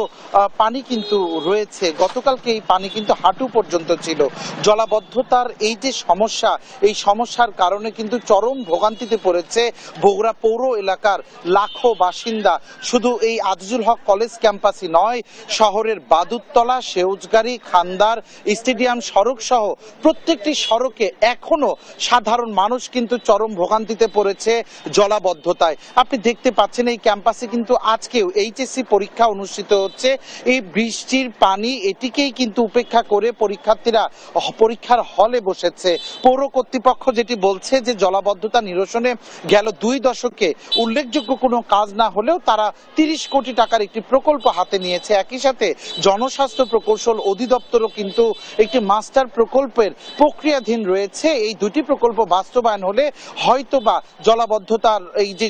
পানি কিন্তু রয়েছে। গতকালকে এই পানি কিন্তু হাঁটু পর্যন্ত ছিল। জলাবদ্ধতার এই যে সমস্যা, এই সমস্যার কারণে কিন্তু চরম ভোগান্তিতে পড়েছে বগুড়া পৌর এলাকার লাখো বাসিন্দা। শুধু এই আজিজুল হক কলেজ ক্যাম্পাসই নয়, শহরের বাদুরতলা, সেউজগাড়ি, খান্দার, স্টেডিয়াম সড়ক সহ প্রত্যেকটি সড়কে এখনো সাধারণ মানুষ কিন্তু চরম ভোগান্তিতে পড়েছে জলাবদ্ধতায়। আপনি দেখতে পাচ্ছেন এই ক্যাম্পাসে কিন্তু আজকেও এইচএসসি পরীক্ষা অনুষ্ঠিত হচ্ছে। এই বৃষ্টির পানি এটিকেই কিন্তু উপেক্ষা করে পরীক্ষার্থীরা পরীক্ষার হলে বসেছে। পৌর কর্তৃপক্ষ যেটি বলছে যে জলাবদ্ধতা নিরসনে গেল 2 দশকে উল্লেখযোগ্য কোনো কাজ না হলেও তারা 30 কোটি টাকার একটি প্রকল্প হাতে নিয়েছে। একই সাথে জনস্বাস্থ্য প্রকৌশল অধিদপ্তরও কিন্তু একটি মাস্টার প্রকল্পের প্রক্রিয়াধীন রয়েছে। এই দুটি প্রকল্প বাস্তবায়ন হলে হয়তোবা জলাবদ্ধতার এই যে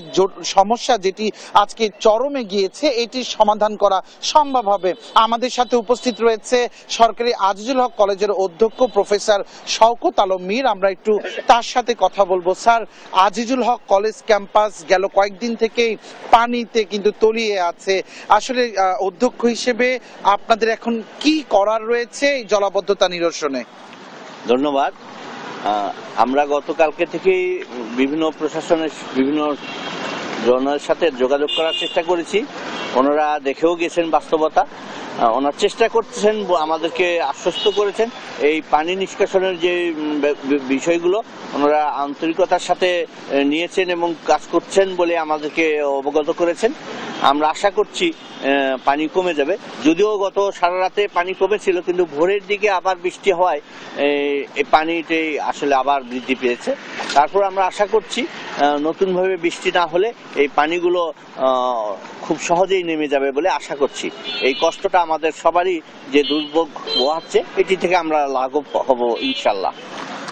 সমস্যা যেটি আজকে চরমে গিয়েছে এটির সমাধান করা সম্ভব হবে। আমাদের সাথে উপস্থিত রয়েছে সরকারি আজিজুল হক কলেজের অধ্যক্ষ প্রফেসর শওকত আলম মীর। আমরা একটু তার সাথে কথা বলবো। স্যার, আজিজুল হক কলেজ ক্যাম্পাস গেল কয়েকদিন থেকেই পানিতে কিন্তু তলিয়ে আছে। আসলে অধ্যক্ষ হিসেবে আপনাদের এখন কি করার রয়েছে এই জলাবদ্ধতা নিরসনে? ধন্যবাদ। আমরা গতকালকে থেকেই বিভিন্ন প্রশাসনের বিভিন্ন জনের সাথে যোগাযোগ করার চেষ্টা করেছি। ওনারা দেখেও গেছেন বাস্তবতা, ওনার চেষ্টা করতেছেন, আমাদেরকে আশ্বস্ত করেছেন এই পানি নিষ্কাশনের যে বিষয়গুলো ওনারা আন্তরিকতার সাথে নিয়েছেন এবং কাজ করছেন বলে আমাদেরকে অবগত করেছেন। আমরা আশা করছি পানি কমে যাবে। যদিও গত সারা রাতে পানি কমেছিল, কিন্তু ভোরের দিকে আবার বৃষ্টি হওয়ায় এই পানিতে আসলে আবার বৃদ্ধি পেয়েছে। তারপর আমরা আশা করছি নতুনভাবে বৃষ্টি না হলে এই পানিগুলো খুব সহজেই নেমে যাবে বলে আশা করছি। এই কষ্টটা আমাদের সবারই যে দুর্ভোগ হচ্ছে এটি থেকে আমরা লাঘব হব ইনশাল্লাহ।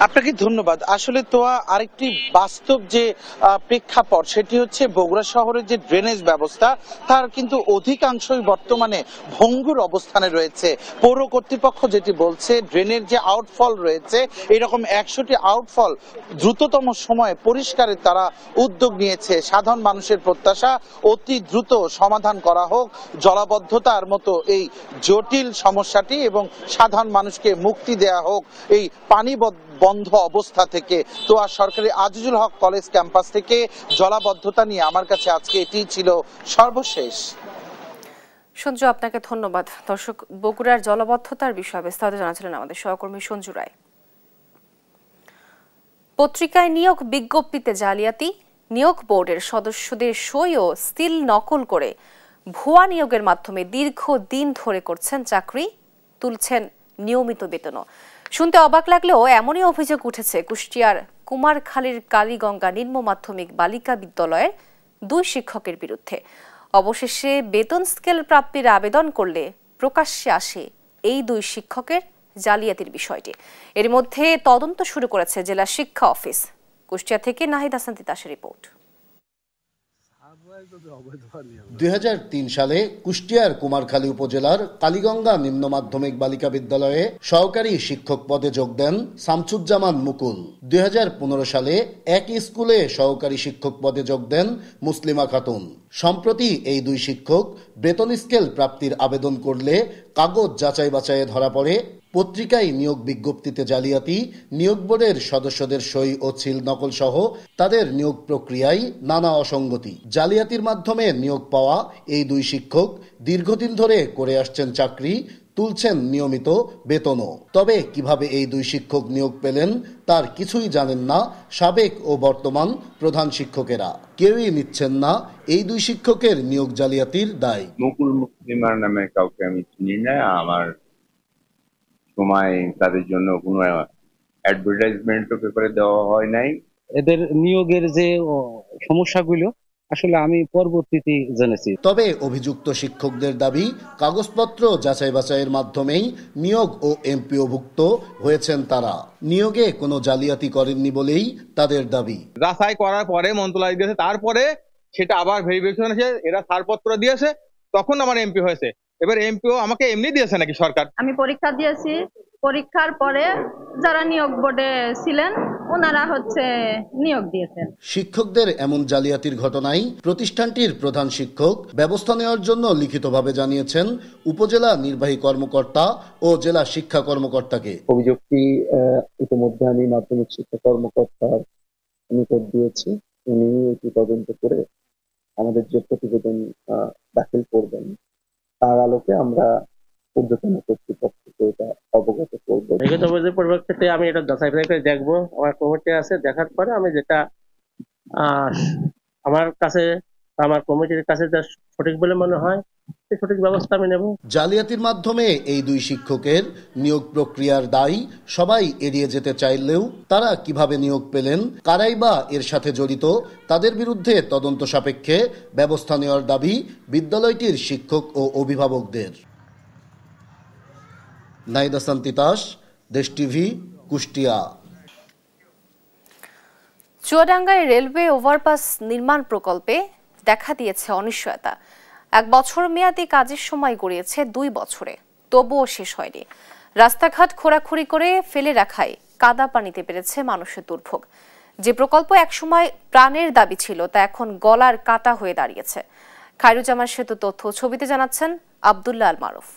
আপনাকে ধন্যবাদ। আসলে তো আরেকটি বাস্তব যে প্রেক্ষাপট সেটি হচ্ছে বগুড়া শহরের যে ড্রেনেজ ব্যবস্থা তার কিন্তু অধিকাংশই বর্তমানে ভঙ্গুর অবস্থানে রয়েছে। পৌর কর্তৃপক্ষ যেটি বলছে ড্রেনের যে আউটফল রয়েছে এরকম 100টি আউটফল দ্রুততম সময়ে পরিষ্কারের তারা উদ্যোগ নিয়েছে। সাধারণ মানুষের প্রত্যাশা অতি দ্রুত সমাধান করা হোক জলাবদ্ধতার মতো এই জটিল সমস্যাটি এবং সাধারণ মানুষকে মুক্তি দেয়া হোক এই পানি বন্ধ অবস্থা থেকে। তো আর সরকারি আজিজুল হক কলেজ ক্যাম্পাস থেকে জলাবদ্ধতা নিয়ে আমার কাছে আজকে এটি ছিল সর্বশেষ। সঞ্জু, আপনাকে ধন্যবাদ। দর্শক, বগুড়ার জলাবদ্ধতার বিষয়ে বিস্তারিত জানাচ্ছিলেন আমাদের সহকর্মী সঞ্জু রায়। পত্রিকায় নিয়োগ বিজ্ঞপ্তিতে জালিয়াতি, নিয়োগ বোর্ডের সদস্যদের সই ও সিল নকল করে ভুয়া নিয়োগের মাধ্যমে দীর্ঘদিন ধরে করছেন চাকরি, তুলছেন নিয়মিত বেতনও। শুনতে অবাক লাগলেও এমনই অভিযোগ উঠেছে কুষ্টিয়ার কুমারখালীর কালীগঙ্গা নিম্ন মাধ্যমিক বালিকা বিদ্যালয়ের 2 শিক্ষকের বিরুদ্ধে। অবশেষে বেতন স্কেল প্রাপ্তির আবেদন করলে প্রকাশ্যে আসে এই 2 শিক্ষকের জালিয়াতির বিষয়টি। এর মধ্যে তদন্ত শুরু করেছে জেলা শিক্ষা অফিস। কুষ্টিয়া থেকে নাহিদ হাসান তিতাসের রিপোর্ট। 2003 সালে কুষ্টিয়ার কুমারখালী উপজেলার কালীগঙ্গা নিম্ন মাধ্যমিক বালিকা বিদ্যালয়ে সহকারী শিক্ষক পদে যোগ দেন শামসুজ্জামান মুকুল। 2015 সালে একই স্কুলে সহকারী শিক্ষক পদে যোগ দেন মুসলিমা খাতুন। সম্প্রতি এই 2 শিক্ষক বেতন স্কেল প্রাপ্তির আবেদন করলে কাগজ যাচাই বাছাইয়ে ধরা পড়ে পত্রিকায় নিয়োগ বিজ্ঞপ্তিতে জালিয়াতি, নিয়োগ বোর্ডের সদস্যদের সই ও সিল নকল সহ তাদের নিয়োগ প্রক্রিয়ায় নানা অসঙ্গতি। জালিয়াতির মাধ্যমে নিয়োগ পাওয়া এই 2 শিক্ষক দীর্ঘদিন ধরে করে আসছেন চাকরি, তুলছেন নিয়মিত বেতনও। তবে কিভাবে এই 2 শিক্ষক নিয়োগ পেলেন তার কিছুই জানেন না সাবেক ও বর্তমান প্রধান শিক্ষকেরা। কেউই নিচ্ছেন না এই 2 শিক্ষকের নিয়োগ জালিয়াতির দায়। মুকুল মুসলিমার নামে কাউকে আমি চিনি না। আমার সময় তাদের জন্য কোনো অ্যাডভার্টাইজমেন্টও পেপারে দেওয়া হয় নাই। এদের নিয়োগের যে সমস্যাগুলো আসলে আমি পরবর্তীতে জেনেছি। তবে অভিযুক্ত শিক্ষকদের দাবি কাগজপত্র যাচাই বাছাইয়ের মাধ্যমেই নিয়োগ ও এমপিওভুক্ত হয়েছেন তারা। নিয়োগে কোনো জালিয়াতি করেননি বলেই তাদের দাবি। যাচাই করার পরে মন্ত্রণালয় দিয়েছে, তারপরে সেটা আবার ভেরিফিকেশন এসে এরা ছাড়পত্র দিয়েছে, তখন আমার এমপি হয়েছে। এবার এমপিও আমাকে এমনি দিয়েছে নাকি সরকার? আমি পরীক্ষা দিয়েছি, পরীক্ষার পরে যারা নিয়োগ বোর্ডে ছিলেন ওনারা নিয়োগ দিয়েছেন। শিক্ষকদের এমন জালিয়াতির ঘটনায় প্রতিষ্ঠানটির প্রধান শিক্ষক ব্যবস্থা নেওয়ার জন্য লিখিতভাবে জানিয়েছেন উপজেলা নির্বাহী কর্মকর্তা ও জেলা শিক্ষা কর্মকর্তাকে। অভিযোগটি ইতিমধ্যে আমি মাধ্যমিক শিক্ষা কর্মকর্তার নিকট দিয়েছি। উনি এটি তদন্ত করে আমাদের যে প্রতিবেদন দাখিল করবেন তার আলোকে আমরা ঊর্ধ্বতন কর্তৃপক্ষকে এটা অবগত করবো। লিখিত অভিযোগ পরিপ্রেক্ষিতে আমি এটা যাচাই করে দেখবো, আমার কমিটি আছে, দেখার পরে আমি যেটা আমার কাছে আমার কমিটির কাছে যা সঠিক বলে মনে হয় সঠিক ব্যবস্থা আমি নেব। জালিয়াতির মাধ্যমে এই দুই শিক্ষকের নিয়োগ প্রক্রিয়ার দায় সবাই এড়িয়ে যেতে চাইলেও তারা কিভাবে নিয়োগ পেলেন, কারাই বা এর সাথে জড়িত, তাদের বিরুদ্ধে তদন্ত সাপেক্ষে ব্যবস্থা নেওয়ার দাবি বিদ্যালয়টির শিক্ষক ও অভিভাবকদের। নাইদা সান্তিতাস, দেশ টিভি, কুষ্টিয়া। চুয়াডাঙ্গায় রেলওয়ে ওভারপাস নির্মাণ প্রকল্পে দেখা দিয়েছে অনিশ্চয়তা। 1 বছর মেয়াদী কাজের সময় গড়িয়েছে 2 বছরে, তবুও শেষ হয়নি। রাস্তাঘাট খোঁড়াখুড়ি করে ফেলে রাখায় কাদা পানিতে পেরেছে মানুষের দুর্ভোগ। যে প্রকল্প একসময় প্রাণের দাবি ছিল তা এখন গলার কাটা হয়ে দাঁড়িয়েছে। খায়রুজ্জামান সেতু তথ্য ছবিতে জানাচ্ছেন আব্দুল্লাহ আল মারুফ।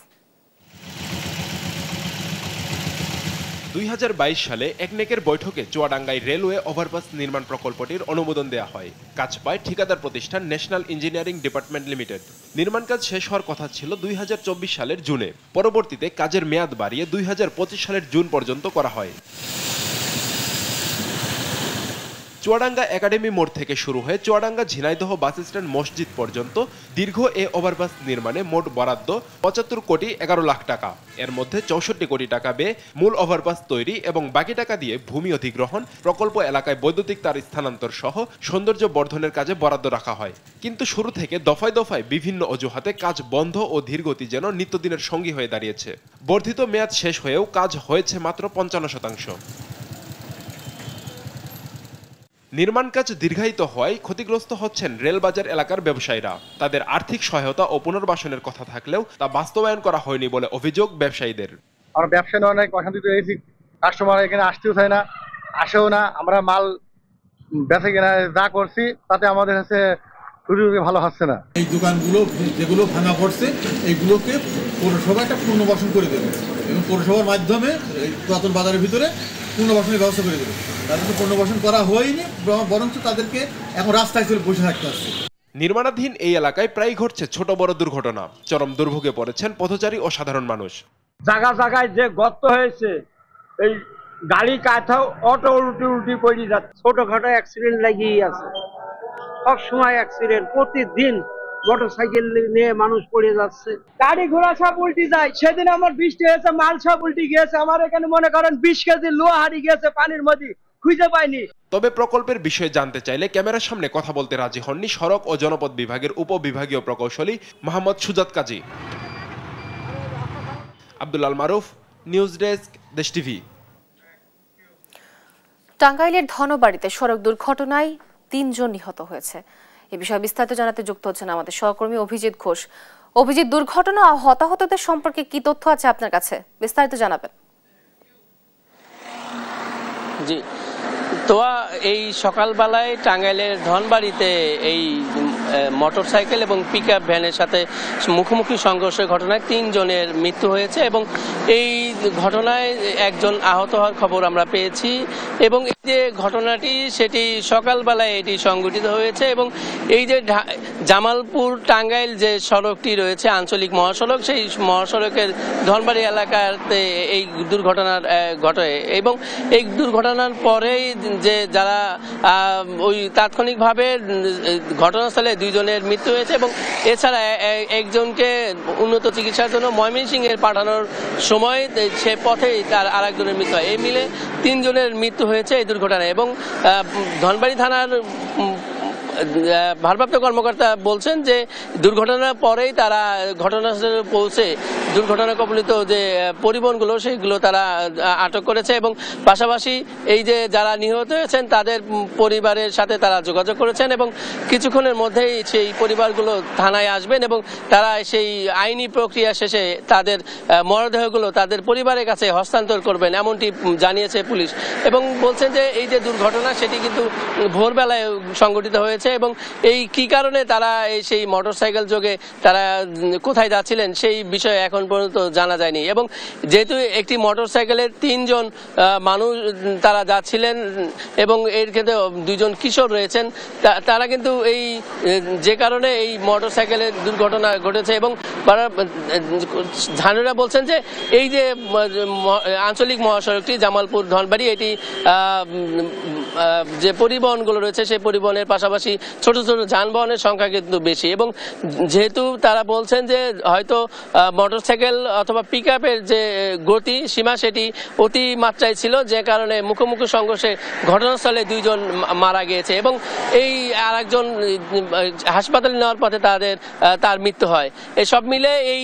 2022 সালে একনেকের বৈঠকে চুয়াডাঙ্গায় রেলওয়ে ওভারপাস নির্মাণ প্রকল্পটির অনুমোদন দেওয়া হয়। কাজ পায় ঠিকাদার প্রতিষ্ঠান ন্যাশনাল ইঞ্জিনিয়ারিং ডিপার্টমেন্ট লিমিটেড। নির্মাণ কাজ শেষ হওয়ার কথা ছিল 2024 সালের জুনে। পরবর্তীতে কাজের মেয়াদ বাড়িয়ে 2025 সালের জুন পর্যন্ত করা হয়। চুয়াডাঙ্গা একাডেমি মোড় থেকে শুরু হয়ে চুয়াডাঙ্গা ঝিনাইদহ বাস স্ট্যান্ড মসজিদ পর্যন্ত দীর্ঘ এ ওভারপাস নির্মাণে মোট বরাদ্দ 75 কোটি 11 লাখ টাকা। এর মধ্যে 64 কোটি টাকা ব্যয়ে মূল ওভারপাস তৈরি এবং বাকি টাকা দিয়ে ভূমি অধিগ্রহণ, প্রকল্প এলাকায় বৈদ্যুতিক তার স্থানান্তর সহ সৌন্দর্য বর্ধনের কাজে বরাদ্দ রাখা হয়। কিন্তু শুরু থেকে দফায় দফায় বিভিন্ন অজুহাতে কাজ বন্ধ ও ধীরগতি যেন নিত্যদিনের সঙ্গী হয়ে দাঁড়িয়েছে। বর্ধিত মেয়াদ শেষ হয়েও কাজ হয়েছে মাত্র 55%। নির্মাণ কাজ দীর্ঘায়িত হওয়ায় ক্ষতিগ্রস্ত হচ্ছেন রেলবাজার এলাকার ব্যবসায়ীরা। তাদের আর্থিক সহায়তা ও পুনর্বাসনের কথা থাকলেও তা বাস্তবায়ন করা হয়নি বলে অভিযোগ ব্যবসায়ীদের। আমরা ব্যবসা নিয়ে অনেক অশান্তিতে রয়েছি, কাস্টমার এখানে আসতেও চায় না, আসেও না। আমরা মাল বেচে কিনা যা করছি তাতে আমাদের কাছে ভালো হচ্ছে না। এই দোকানগুলো যেগুলো ভাঙা পড়ছে এইগুলোকে পৌরসভা একটা পুনর্বাসন করে দেবে এবং পৌরসভার মাধ্যমে পুরাতন বাজারের ভিতরে পুনর্বাসনের ব্যবস্থা করে দেবে। তাদেরকে পুনর্বাসন করা হয়নি, বরঞ্চ তাদেরকে এখন রাস্তায় চলে বসে থাকতে হচ্ছে। নির্মাণাধীন এই এলাকায় প্রায় ঘটছে ছোট বড় দুর্ঘটনা। চরম দুর্ভোগে পড়েছেন পথচারী ও সাধারণ মানুষ। জায়গা জায়গায় যে গর্ত হয়েছে, এই গাড়ি কাঁথাও অটো উল্টি পড়ে যাচ্ছে। ছোটখাটো অ্যাক্সিডেন্ট লাগিয়ে আছে, সব সময় অ্যাক্সিডেন্ট, প্রতিদিন মোটরসাইকেল নিয়ে মানুষ পড়ে যাচ্ছে, গাড়ি ঘোড়া সব উল্টি যায়। সেদিন আমার বৃষ্টি হয়েছে, মাল সব উল্টি গিয়েছে। আমার এখানে মনে করেন 20 কেজি লোহা হারিয়ে গিয়েছে পানির মধ্যে, খুঁজে পাইনি। তবে প্রকল্পের বিষয়ে জানতে চাইলে ক্যামেরার সামনে কথা বলতে রাজি হননি সড়ক ও জনপথ বিভাগের উপবিভাগীয় প্রকৌশলী মোহাম্মদ সুজাত কাজী। আব্দুল্লাহ আল মারুফ, নিউজ ডেস্ক, দেশ টিভি। টাঙ্গাইলের ধনবাড়িতে সড়ক দুর্ঘটনায় 3 জন নিহত হয়েছে। এ বিষয়ে বিস্তারিত জানাতে যুক্ত হচ্ছেন আমাদের সহকর্মী অভিজিৎ ঘোষ। অভিজিৎ, দুর্ঘটনা ও হতাহতদের সম্পর্কে কি তথ্য আছে আপনার কাছে, বিস্তারিত জানাবেন। জি, তো এই সকালবেলায় টাঙ্গাইলের ধনবাড়িতে এই মোটরসাইকেল এবং পিকআপ ভ্যানের সাথে মুখোমুখি সংঘর্ষের ঘটনায় 3 জনের মৃত্যু হয়েছে এবং এই ঘটনায় একজন আহত হওয়ার খবর আমরা পেয়েছি। এবং এই যে ঘটনাটি সেটি সকালবেলায় এটি সংঘটিত হয়েছে এবং এই যে জামালপুর টাঙ্গাইল যে সড়কটি রয়েছে আঞ্চলিক মহাসড়ক, সেই মহাসড়কের ধনবাড়ি এলাকাতে এই দুর্ঘটনার ঘটে এবং এই দুর্ঘটনার পরেই যে যারা ওই তাৎক্ষণিকভাবে ঘটনাস্থলে 2 জনের মৃত্যু হয়েছে এবং এছাড়া একজনকে উন্নত চিকিৎসার জন্য ময়মনসিংহে পাঠানোর সময় সে পথেই তার আরেকজনের মৃত্যু হয়। এই মিলে 3 জনের মৃত্যু হয়েছে এই দুর্ঘটনায় এবং ধনবাড়ি থানার ভারপ্রাপ্ত কর্মকর্তা বলছেন যে দুর্ঘটনার পরেই তারা ঘটনাস্থলে পৌঁছে দুর্ঘটনা কবলিত যে পরিবহনগুলো সেইগুলো তারা আটক করেছে এবং পাশাপাশি এই যে যারা নিহত হয়েছেন তাদের পরিবারের সাথে তারা যোগাযোগ করেছেন এবং কিছুক্ষণের মধ্যেই সেই পরিবারগুলো থানায় আসবেন এবং তারা সেই আইনি প্রক্রিয়া শেষে তাদের মরদেহগুলো তাদের পরিবারের কাছে হস্তান্তর করবেন এমনটি জানিয়েছে পুলিশ এবং বলছেন যে এই যে দুর্ঘটনা সেটি কিন্তু ভোরবেলায় সংঘটিত হয়েছে এবং এই কি কারণে তারা সেই মোটরসাইকেল যোগে তারা কোথায় যাচ্ছিলেন সেই বিষয়ে এখন পর্যন্ত জানা যায়নি এবং যেহেতু একটি মোটরসাইকেলে 3 জন মানুষ তারা যাচ্ছিলেন এবং এর ক্ষেত্রে 2 জন কিশোর রয়েছেন তারা কিন্তু এই যে কারণে এই মোটরসাইকেলের দুর্ঘটনা ঘটেছে এবং স্থানীয়রা বলছেন যে এই যে আঞ্চলিক মহাসড়কটি জামালপুর ধনবাড়ি এটি যে পরিবহনগুলো রয়েছে সেই পরিবহনের পাশাপাশি ছোট ছোট যানবাহনের সংখ্যা কিন্তু বেশি এবং যেহেতু তারা বলছেন যে হয়তো মোটরসাইকেল অথবা পিকআপের যে গতি সীমা সেটি অতি মাত্রায় ছিল যে কারণে মুখোমুখি সংঘর্ষে ঘটনাস্থলে 2 জন মারা গিয়েছে এবং এই আরেকজন হাসপাতালে নেওয়ার পথে তার মৃত্যু হয় এসব মিলে এই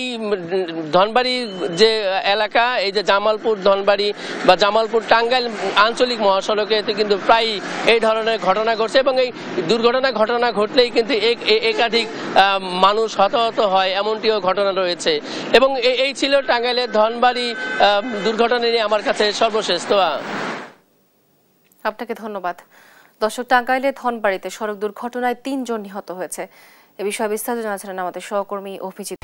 ধনবাড়ি যে এলাকা এই যে জামালপুর ধনবাড়ি বা জামালপুর টাঙ্গাইল আঞ্চলিক মহাসড়কে কিন্তু প্রায় এই ধরনের ঘটনা ঘটছে এবং এই ঘটনা ঘটলেই কিন্তু একাধিক মানুষ হতাহত হয় এমনটিও ঘটনা রয়েছে এবং এই ছিল টাঙ্গাইলের ধনবাড়ি দুর্ঘটনা নিয়ে আমার কাছে সর্বশেষ। তো আপনাকে ধন্যবাদ। দর্শক, টাঙ্গাইলের ধনবাড়িতে সড়ক দুর্ঘটনায় 3 জন নিহত হয়েছে। এ বিষয়ে বিস্তারিত জানাচ্ছেন আমাদের সহকর্মী অভিজিৎ।